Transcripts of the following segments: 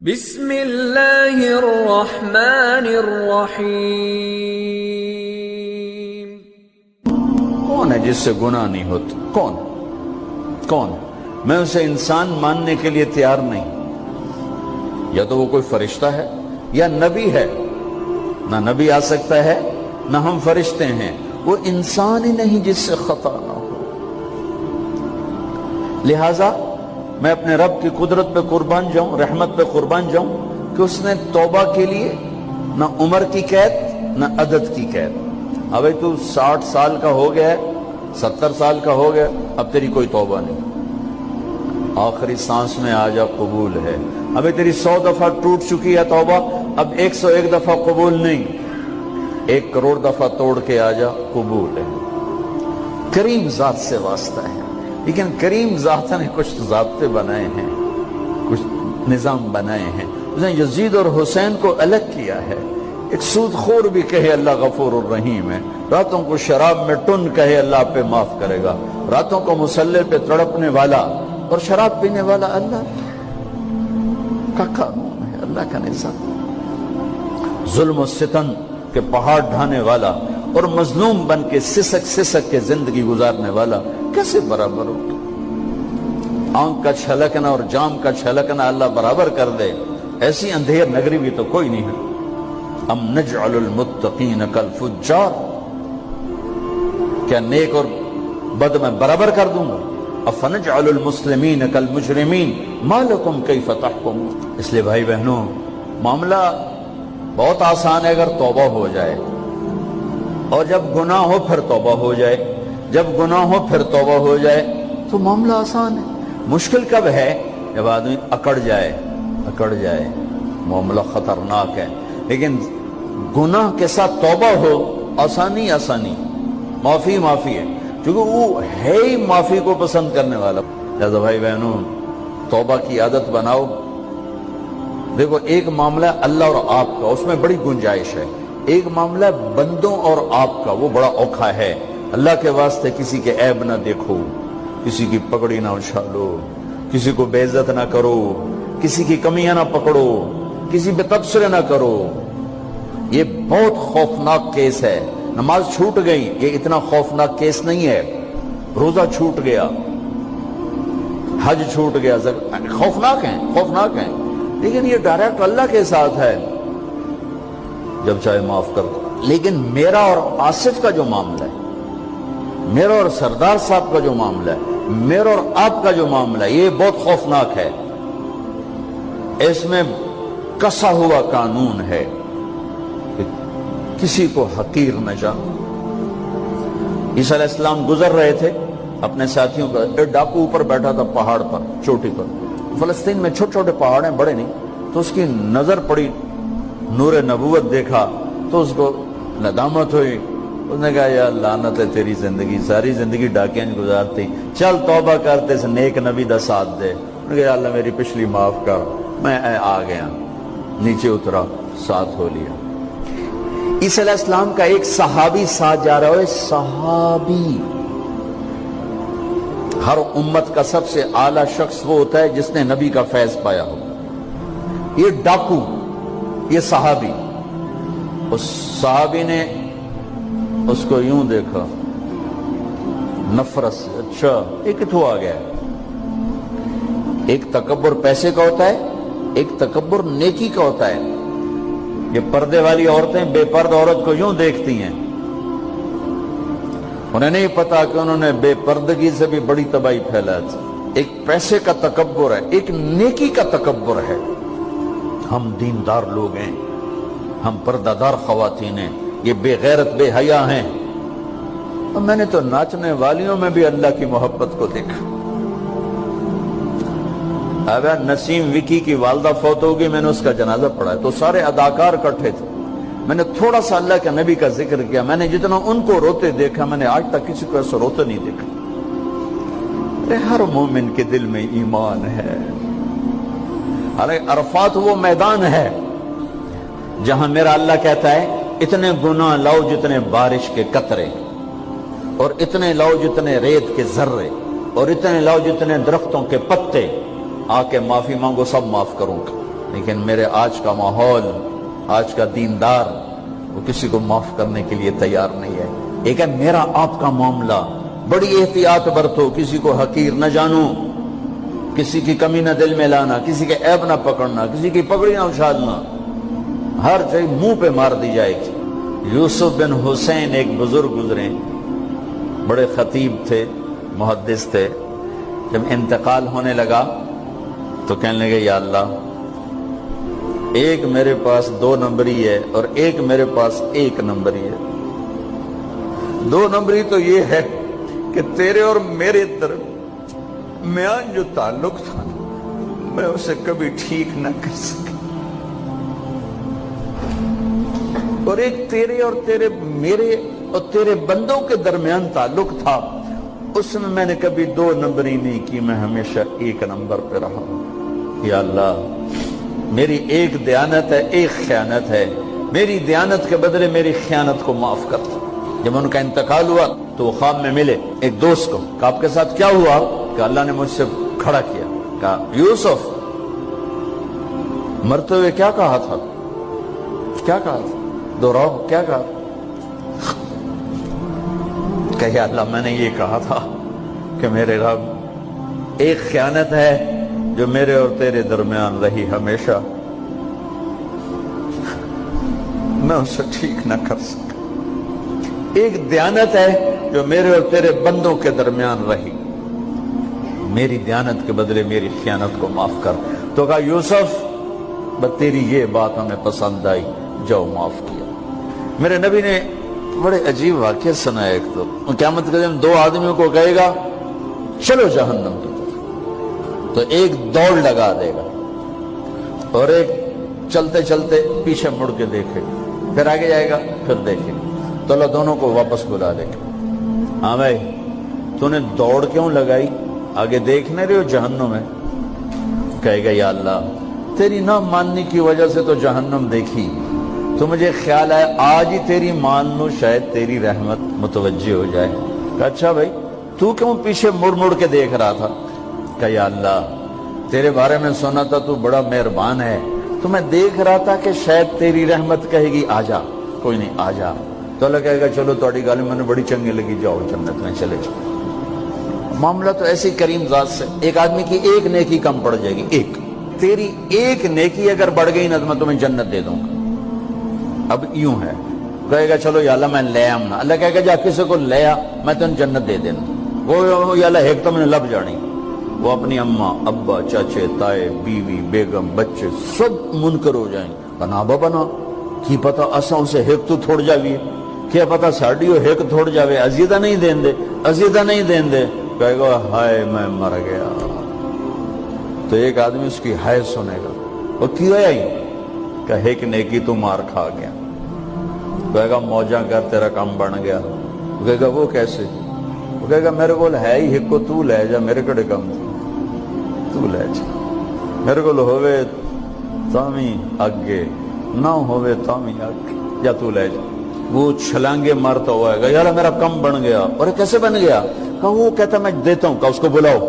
بسم اللہ الرحمن الرحیم۔ کون ہے جس سے گناہ نہیں ہوتا؟ کون؟ میں اسے انسان ماننے کے لیے تیار نہیں۔ یا تو وہ کوئی فرشتہ ہے یا نبی ہے۔ نہ نبی آ سکتا ہے نہ ہم فرشتے ہیں، وہ انسان ہی نہیں جس سے خطا نہ ہو۔ لہذا میں اپنے رب کی قدرت پہ قربان جاؤں، رحمت پہ قربان جاؤں کہ اس نے توبہ کے لیے نہ عمر کی قید نہ عدد کی قید۔ اب تو 60 سال کا ہو گیا ہے، 70 سال کا ہو گیا، اب تیری کوئی توبہ نہیں، آخری سانس میں آ جا قبول ہے۔ اب تیری 100 دفعہ ٹوٹ چکی ہے توبہ، اب 101 دفعہ قبول نہیں، 1 کروڑ دفعہ توڑ کے آ جا قبول ہے۔ کریم ذات سے واسطہ ہے، لیکن کریم ذات نے کچھ ضابطے بنائے ہیں، کچھ نظام بنائے ہیں۔ اس نے یزید اور حسین کو الگ کیا ہے۔ ایک سود خور بھی کہے اللہ غفور الرحیم ہے، راتوں کو شراب میں ٹن کہے اللہ پہ معاف کرے گا، راتوں کو مصلی پہ تڑپنے والا اور شراب پینے والا اللہ کا قانون ہے، اللہ کا نظام۔ ظلم و ستم کے پہاڑ ڈھانے والا اور مظلوم بن کے سسک کے زندگی گزارنے والا کیسے برابر ہو؟ آنکھ کا چھلکنا اور جام کا چھلکنا اللہ برابر کر دے، ایسی اندھیر نگری بھی تو کوئی نہیں ہے۔ ام نجعل المتقین کالفجار، کیا نیک اور بد میں برابر کر دوں گا؟ افنجعل المسلمین کالمجرمین ما لکم کیف تحکمون۔ اس لیے بھائی بہنوں، معاملہ بہت آسان ہے اگر توبہ ہو جائے، اور جب گناہ ہو پھر توبہ ہو جائے، جب گناہ ہو پھر توبہ ہو جائے تو معاملہ آسان ہے۔ مشکل کب ہے؟ جب آدمی اکڑ جائے، معاملہ خطرناک ہے۔ لیکن گناہ کے ساتھ توبہ ہو، آسانی معافی ہے، کیونکہ وہ ہے ہی معافی کو پسند کرنے والا۔ لہذا بھائی بہنوں، توبہ کی عادت بناؤ۔ دیکھو، ایک معاملہ اللہ اور آپ کا، اس میں بڑی گنجائش ہے۔ ایک معاملہ بندوں اور آپ کا، وہ بڑا اوکھا ہے۔ اللہ کے واسطے کسی کے عیب نہ دیکھو، کسی کی پگڑی نہ اچھالو، کسی کو بے عزت نہ کرو، کسی کی کمیاں نہ پکڑو، کسی پہ تبصرے نہ کرو۔ یہ بہت خوفناک کیس ہے۔ نماز چھوٹ گئی، یہ اتنا خوفناک کیس نہیں ہے۔ روزہ چھوٹ گیا، حج چھوٹ گیا، خوفناک ہیں، لیکن یہ ڈائریکٹ اللہ کے ساتھ ہے، جب چاہے معاف کر دو۔ لیکن میرا اور آصف کا جو معاملہ ہے، میرا اور سردار صاحب کا جو معاملہ ہے، میرا اور آپ کا جو معاملہ ہے، یہ بہت خوفناک ہے۔ اس میں کسا ہوا قانون ہے کہ کسی کو حقیر نہ جانو۔ عیسیٰ علیہ السلام گزر رہے تھے اپنے ساتھیوں کا، ایک ڈاکو اوپر بیٹھا تھا پہاڑ پر، چوٹی پر۔ فلسطین میں چھوٹے چھوٹے پہاڑ ہیں، بڑے نہیں، تو اس کی نظر پڑی، نور نبوت دیکھا تو اس کو ندامت ہوئی۔ اس نے کہا یا لعنت ہے تیری زندگی، ساری زندگی ڈاکیاں گزارتی، چل توبہ کرتے اس نیک نبی دا ساتھ دے۔ انہوں نے کہا یا اللہ میری پچھلی معاف کر، میں آ گیا، نیچے اترا، ساتھ ہو لیا۔ عیسیٰ علیہ السلام کا ایک صحابی ساتھ جا رہا ہے، صحابی۔ ہر امت کا سب سے اعلیٰ شخص وہ ہوتا ہے جس نے نبی کا فیض پایا ہو۔ یہ ڈاکو، یہ صحابی، اس صحابی نے اس کو یوں دیکھا نفرت سے، اچھا یہ کتوں آ گیا ہے؟ ایک تکبر پیسے کا ہوتا ہے، ایک تکبر نیکی کا ہوتا ہے۔ یہ پردے والی عورتیں بے پرد عورت کو یوں دیکھتی ہیں، انہیں نہیں پتا کہ انہوں نے بے پردگی سے بھی بڑی تباہی پھیلا تھی۔ ایک پیسے کا تکبر ہے، ایک نیکی کا تکبر ہے۔ ہم دیندار لوگ ہیں، ہم پردہ دار خواتین ہیں، یہ بے غیرت بے حیا ہیں۔ اور میں نے تو ناچنے والیوں میں بھی اللہ کی محبت کو دیکھا۔ اب نسیم وکی کی والدہ فوت ہوگی، میں نے اس کا جنازہ پڑھا تو سارے اداکار اکٹھے تھے۔ میں نے تھوڑا سا اللہ کے نبی کا ذکر کیا، میں نے جتنا ان کو روتے دیکھا، میں نے آج تک کسی کو ایسا روتے نہیں دیکھا۔ ارے ہر مومن کے دل میں ایمان ہے۔ ارے عرفات وہ میدان ہے جہاں میرا اللہ کہتا ہے اتنے گناہ لاؤ جتنے بارش کے قطرے، اور اتنے لاؤ جتنے ریت کے ذرے، اور اتنے لاؤ جتنے درختوں کے پتے، آ کے معافی مانگو، سب معاف کروں گا۔ لیکن میرے آج کا ماحول، آج کا دیندار وہ کسی کو معاف کرنے کے لیے تیار نہیں ہے۔ ایک ہے میرا آپ کا معاملہ، بڑی احتیاط برتو، کسی کو حقیر نہ جانو، کسی کی کمی نہ دل میں لانا، کسی کے عیب نہ پکڑنا، کسی کی پگڑی نہ اچھالنا، ہر چیز منہ پہ مار دی جائے گی۔ یوسف بن حسین ایک بزرگ گزرے، بڑے خطیب تھے، محدث تھے۔ جب انتقال ہونے لگا تو کہنے لگے یا اللہ، ایک میرے پاس 2 نمبری ہے اور ایک میرے پاس 1 نمبری ہے۔ 2 نمبری تو یہ ہے کہ تیرے اور میرے درمیان جو تعلق تھا میں اسے کبھی ٹھیک نہ کر سکا، اور ایک تیرے اور میرے اور تیرے بندوں کے درمیان تعلق تھا، اس میں نے کبھی 2 نمبری نہیں کی، میں ہمیشہ 1 نمبر پہ رہا۔ یا اللہ، میری ایک دیانت ہے، ایک خیانت ہے، میری دیانت کے بدلے میری خیانت کو معاف کر۔ جب ان کا انتقال ہوا تو وہ خواب میں ملے ایک دوست کو، کہ آپ کے ساتھ کیا ہوا؟ کہ اللہ نے مجھ سے کھڑا کیا، کہا یوسف مرتے ہوئے کیا کہا تھا؟ کیا کہا تھا؟ دوہراؤ، کیا کہا؟ کہ یا اللہ، میں نے یہ کہا تھا کہ میرے رب، ایک خیانت ہے جو میرے اور تیرے درمیان رہی ہمیشہ، میں اسے ٹھیک نہ کر سکا۔ ایک دیانت ہے جو میرے اور تیرے بندوں کے درمیان رہی، میری دیانت کے بدلے میری خیانت کو معاف کر۔ تو کہا یوسف، بس تیری یہ بات ہمیں پسند آئی، جاؤ معاف کیا۔ میرے نبی نے بڑے عجیب واقعہ سنا ہے۔ ایک تو قیامت کے دن 2 آدمیوں کو کہے گا چلو جہنم کی طرف، تو ایک دوڑ لگا دے گا اور ایک چلتے چلتے پیچھے مڑ کے دیکھے، پھر آگے جائے گا، پھر دیکھے، تو اللہ دونوں کو واپس بلا دے گا۔ ہاں بھائی، تو نے دوڑ کیوں لگائی؟ آگے دیکھنے رہے ہو جہنم ہے؟ کہے گا یا اللہ، تیری نہ ماننے کی وجہ سے تو جہنم دیکھی، تو مجھے خیال آیا آج ہی تیری مان لوں، شاید تیری رحمت متوجہ ہو جائے۔ کہا اچھا بھائی، تو کیوں پیچھے مڑ مڑ کے دیکھ رہا تھا؟ کہ یا اللہ، تیرے بارے میں سنا تھا تو بڑا مہربان ہے، تو میں دیکھ رہا تھا کہ شاید تیری رحمت کہے گی آ جا۔ کوئی نہیں، آ جا۔ تو اللہ کہے گا چلو تھوڑی گل میں نے بڑی چنگی لگی، جاؤ جنت میں چلے جاؤ۔ معاملہ تو ایسی کریم ذات سے، ایک آدمی کی ایک نیکی کم پڑ جائے گی، ایک تیری ایک نیکی اگر بڑھ گئی نا تو میں تمہیں جنت دے دوں گا۔ اب یوں ہے، کہے گا چلو یا اللہ میں لے آؤں نا، اللہ کہے گا جا کسی کو لے آ، میں تمہیں جنت دے دینا۔ وہ یا اللہ ایک تو میں نے لب جانی، وہ اپنی اماں، ابا، چاچے، تائے، بیوی، بیگم، بچے سب منکر ہو جائیں۔ بنا بنا کی پتا اساں اسے ایک تو تھوڑ جاوی، کیا پتا ساڑی ہو ایک تھوڑ جاوے، عزیدہ نہیں دین دے، عزیدہ نہیں دین دے۔ کہے گا ہائے میں مر گیا۔ تو ایک آدمی اس کی ہائے سنے گا، وہ کیوں ہے ہی؟ کہ ایک نیکی تو مار کھا گیا۔ کہے گا موجاں کر، تیرا کام بن گیا۔ کہے گا وہ کیسے؟ وہ کہے گا میرے کو ہے ہی ایک کو، تو لے جا، میرے کڑے کام تو لے جا، میرے کو ہوئے تامی آگے، نہ ہوئے تامی آگے، یا تو لے جا۔ وہ چھلانگے مارتا ہوا ہے، یار میرا کم بن گیا۔ اور کیسے بن گیا؟ کہ وہ کہتا میں دیتا ہوں، کہ اس کو بلاؤ،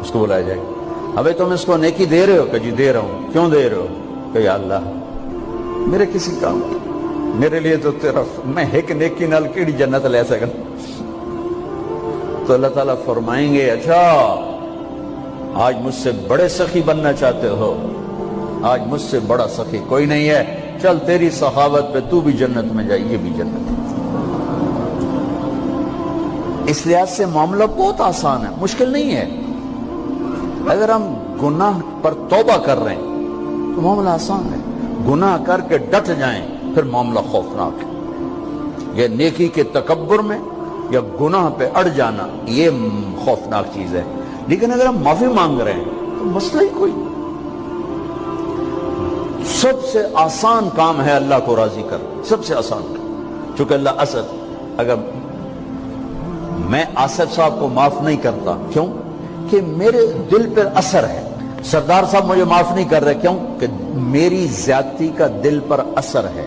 اس کو بلایا جائے گا۔ ابھی تم اس کو نیکی دے رہے ہو؟ کہ جی دے رہا ہوں۔ کیوں دے رہے ہو؟ کہ یا اللہ میرے کسی کام، میرے لیے تو تیرا، میں ایک نیکی نال کیڑی جنت لے سکا۔ تو اللہ تعالیٰ فرمائیں گے اچھا آج مجھ سے بڑے سخی بننا چاہتے ہو؟ آج مجھ سے بڑا سخی کوئی نہیں ہے، چل تیری سخاوت پہ تو بھی جنت میں جائے، یہ بھی جنت ہے۔ اس لحاظ سے معاملہ بہت آسان ہے، مشکل نہیں ہے۔ اگر ہم گناہ پر توبہ کر رہے ہیں تو معاملہ آسان ہے، گناہ کر کے ڈٹ جائیں پھر معاملہ خوفناک ہے۔ یہ نیکی کے تکبر میں یا گناہ پہ اڑ جانا یہ خوفناک چیز ہے۔ لیکن اگر ہم معافی مانگ رہے ہیں تو مسئلہ ہی کوئی، سب سے آسان کام ہے اللہ کو راضی کر، سب سے آسان کام۔ چونکہ اللہ اسد، اگر میں آصف صاحب کو معاف نہیں کرتا، کیوں کہ میرے دل پر اثر ہے، سردار صاحب مجھے معاف نہیں کر رہے، کیوں کہ میری زیادتی کا دل پر اثر ہے،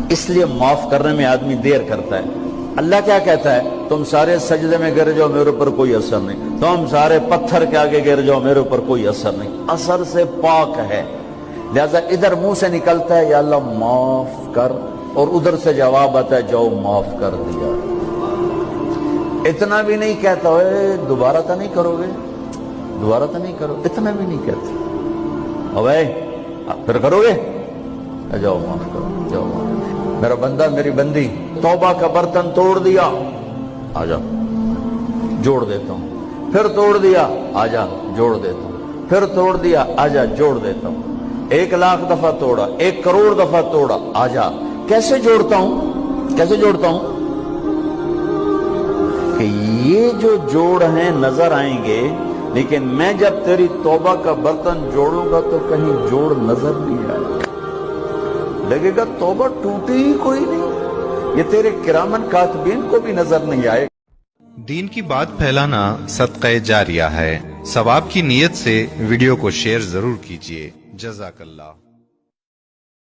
اس لیے معاف کرنے میں آدمی دیر کرتا ہے۔ اللہ کیا کہتا ہے؟ تم سارے سجدے میں گر جاؤ میرے اوپر کوئی اثر نہیں، تم سارے پتھر کے آگے گر جاؤ میرے اوپر کوئی اثر نہیں، اثر سے پاک ہے۔ لہذا ادھر منہ سے نکلتا ہے یا اللہ معاف کر، اور ادھر سے جواب آتا ہے جاؤ معاف کر دیا۔ اتنا بھی نہیں کہتا اے دوبارہ تو نہیں کرو گے، دوبارہ تو نہیں کرو، اتنا بھی نہیں کہتا، اوے پھر کرو گے، جاؤ معاف کرو، جاؤ معاف۔ میرا بندہ میری بندی توبہ کا برتن توڑ دیا، آجا جوڑ دیتا ہوں، پھر توڑ دیا، آجا جوڑ دیتا ہوں، پھر توڑ دیا، آجا جوڑ دیتا ہوں، 1,00,000 دفعہ توڑا، 1 کروڑ دفعہ توڑا، آجا۔ کیسے جوڑتا ہوں؟ کیسے جوڑتا ہوں؟ کہ یہ جو جوڑ ہیں نظر آئیں گے، لیکن میں جب تیری توبہ کا برتن جوڑوں گا تو کہیں جوڑ نظر نہیں آئے گا، لگے گا توبہ ٹوٹی ہی کوئی نہیں، یہ تیرے کرامن کاتبین کو بھی نظر نہیں آئے گا۔ دین کی بات پھیلانا صدقہ جاریہ ہے، ثواب کی نیت سے ویڈیو کو شیئر ضرور کیجیے۔ جزاک اللہ۔